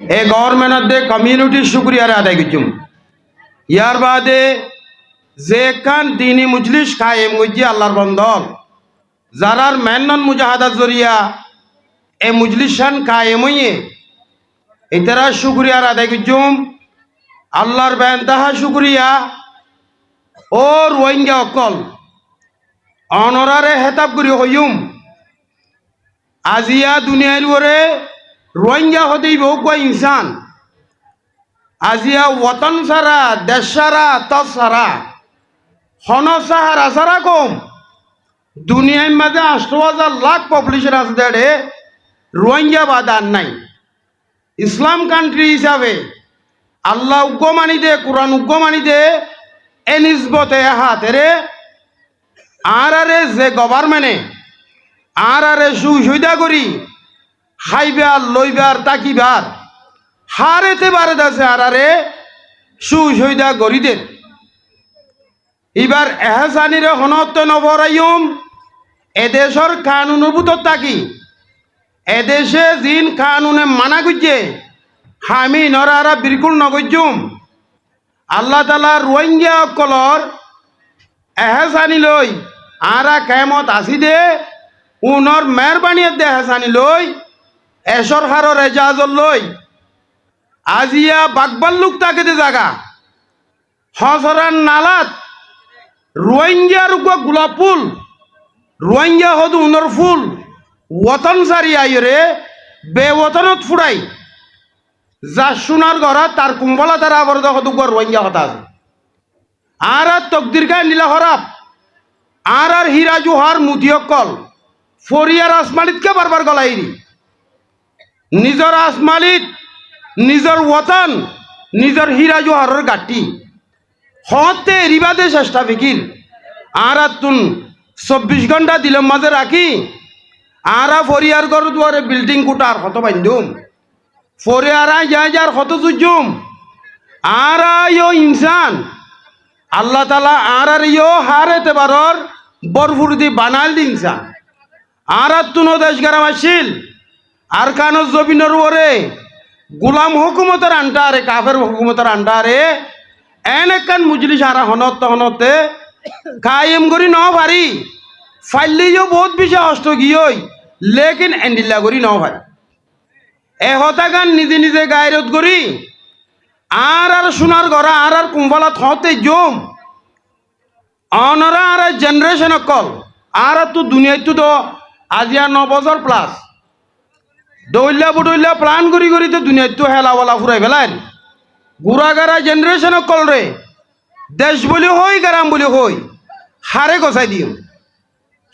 A government দে কমিউনিটির শুক্রিয়ার আদায় করছুম। ইয়ার বাদে যে খান দিনী মুজলিস কায়েম হইছে আল্লাহর বন্দল যারার মেনন মুজাহাদার জরিয়া এ মুজলিসান কায়েম হইয়ে এটারা শুক্রিয়ার আদায় করছুম। আল্লাহর বেনতাহা শুক্রিয়া ও রোহিঙ্গা অকল অনরারে হেতাব করি হইম আজিয়া দুনিয়ার ওরে রোহিঙ্গা হতেই বহু ইনসান আজিয়া ওতন সারা দেশ সারা তস সারা হন সাহারা সারা কম দুনিয়ার মাঝে ৮০০০ লাখ পপুলেশন আছে দেড়ে রোহিঙ্গা বাদার নাই। ইসলাম কান্ট্রি হিসাবে আল্লাহ উগ্র মানি দে কোরআন উগ্র মানি দে এ নিসবতে হাতেরে আর যে গভর্নমেন্টে আর সুবিধা করি খাইবার লইবার তাকিবার হারেতে বারে দাসে আর সুবিধা করি দে। এবার এহসানিরে হনত নবরাইম এদেশর কানুনভূত তাকি এদেশে জিন কানুনে মানা গুজে হামি নরারা বিলকুল নগজুম। আল্লাহ তালা রোহিঙ্গা কলর এহসানি লই আরা কেমত আসি দে উনর মেহরবানিয়ে দে এহসানি লই এসর হারর এজাজর লই আজিয়া বাকবাল লোক তাকে দে জাগা হসরান নালাত রোহিঙ্গার গোলাপ ফুল রোহিঙ্গা হদু উনর ফুল ওতন সারি আইরে বেওতনত ফুরাই যা সোনার ঘরা তার কুম্বলা তারা আবার হদু রোহিঙ্গা হতা আছে আর তকদির খায় নীলা হরাপ আর হীরা জোহার মুদিয়কল ফরিয়ার আসমালিতকে বারবার গলাইরি নিজর আসমালিত নিজর ওতন নিজর হীরা জোহারের গাটি হতে রিবাদে চেষ্টা ফিকির আর তুন ২৪ ঘন্টা দিলের মাঝে রাখি আর ফরিয়ার ঘর দুয়ারে বিল্ডিং কুটার হত বান্ধুম ফরিয়ারা যায় যার হত চুজুম আর ইনসান আল্লাহ তালা আর ইয়ো হারেতে বারর বরফুরদি বানাল দিনসা আর তুনো দেশ গ্রাম আসিল আর কানো জবিনর ওরে গুলাম হুকুমতের আন্ডারে কাফের হুকুমতের আন্ডারে এনেকান মুজলিস আর হনতে কায়েম করি ন পারি ফাইলিও বহুত বেশি হস্ত গিয়ে লেকিন এন্ডিল্লা করি ন পারি এহতাগান নিজে নিজে গায়রত করি আর সোনার গড়া আর কুম্বলা থতে জম অনরা আর জেনারেশন কল আর তো দুনিয়ায় তো আজিয়া ৯ বছর প্লাস দৌল্লা বুডল্লা প্লান করি করি তো দুনিয়ায় তো হেলাওয়ালা ফুরাই ফেলাই গুড়াগারা জেনারেশন কল রে দেশ বলি হই গ্রাম বলি হই হারে গছাই দিও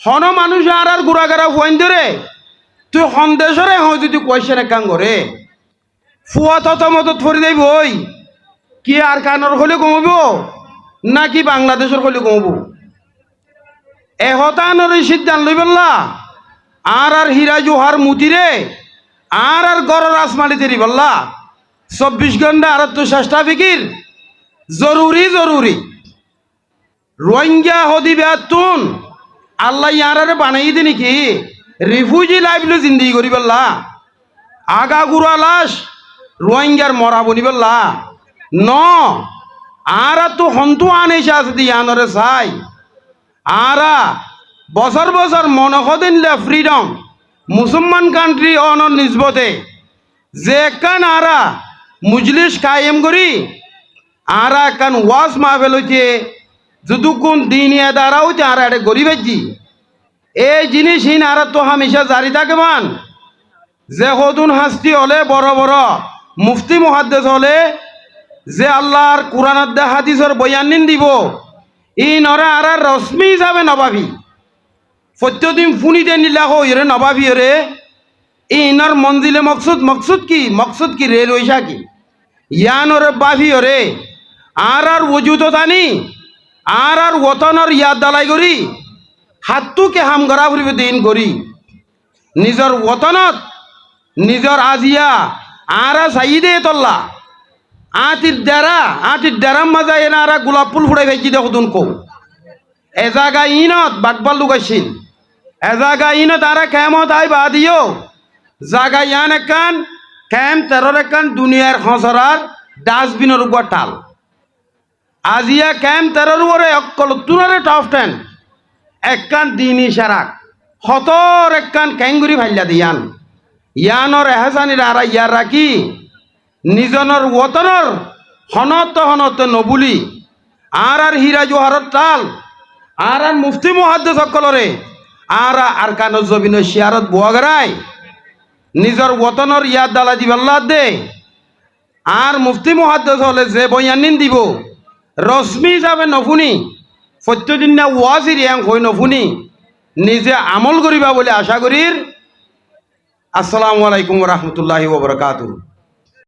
হন মানুষ আর গুড়াগারা ফুয়াইন ধরে তুই সন্দেশরে হয় যদি কোয়েশ্চেন এক করে ফুয়া তত মত ফরি দেব ওই কি আর কানর হলে কমব নাকি বাংলাদেশের হলে কমব এহতানোর সিদ্ধান্ত লই বললা আর হীরা জোহার মুতিরে আর গড় রাসমালি তেরি বললা ২৪ ঘন্টা আর তো চেষ্টা ফিকির জরুরি জরুরি রোহিঙ্গা হদিবে তুন আল্লাহ ইয়ারে বানাই দি নাকি রিফিউজি লাইফ জিন্দি করি বললা আগা গুড়া লাশ রোহিঙ্গার মরা বনি বললা ন আর তো হন্তু আনেছে আছে দিয়ানরে চাই আর বছর বছর মনসদিনলে ফ্রিডম মুসলমান কান্ট্রি অনর নিজবতে যে কান আরা মুজলিস কায়েম করি আর কান ওয়াজ মাহফিল হইছে যদুকুন দিন এদারা হইতে আর এটা গরিবেজি এই জিনিস হিন আর তো হামেশা জারি থাকে মান যে হদুন হাস্তি হলে বড় বড় মুফতি মুহাদ্দিস হলে যে আল্লাহর কোরআনের দে হাদিসের বয়ান দিব ই নরে আর রশ্মি হিসাবে নবাবি প্রত্যেকদিন ফুনিতে নিলা হইরে নবাবি রে ইনার মঞ্জিলে মকসুদ কি রে রইসা কি ইয়ানরে বাভি রে আর ওজুত তানি আর ওতনের ইয়াদ দালাই করি হাতটুকে হাম গড়া ফুরিবে দিন করি নিজর ওতনত নিজর আজিয়া আর চাইদে তল্লা আটির ডেরাম মাজা এনারা গোলাপ ফুল ফুটাই ভেজি দেখো তুন কৌ এজাগা ইনত বাকবাল লুকাইছিল এজাগা ইনত আর কেমত আই বা দিও জাগা ইয়ান একান ক্যাম্প তেরোর একখান দুনিয়ার খসরার ডাস্টবিনের উপর টাল আজিয়া ক্যাম্প তেরোর উপরে অকল তুনারে টপ 10 একখান দিন ইশারাক হতর একখান ক্যাঙ্গুরি ভাল্লা দিয়ান ইয়ানর এহসানির আরা ইয়ার রাখি নিজনের ওতনর হনত নবুলি আর হীরা জোহারত তাল আর মুফতি মুহাদ্দিস সকলরে আর কানো জবিন শিয়ারত বুয়াগরাই নিজর ওতনর ইয়াদ দালা দিবাল্লাহ দে আর মুফতি মুহাদ্দিস হলে যে বয়ানিন দিব রশ্মি হিসাবে নফুনি প্রত্যেকদিন না ওয়াজির ইয়াং হই নফুনি নিজে আমল করিবা বলে আশা করির। আসসালামু আলাইকুম ওয়া রাহমাতুল্লাহি ওয়া বারাকাতুহু।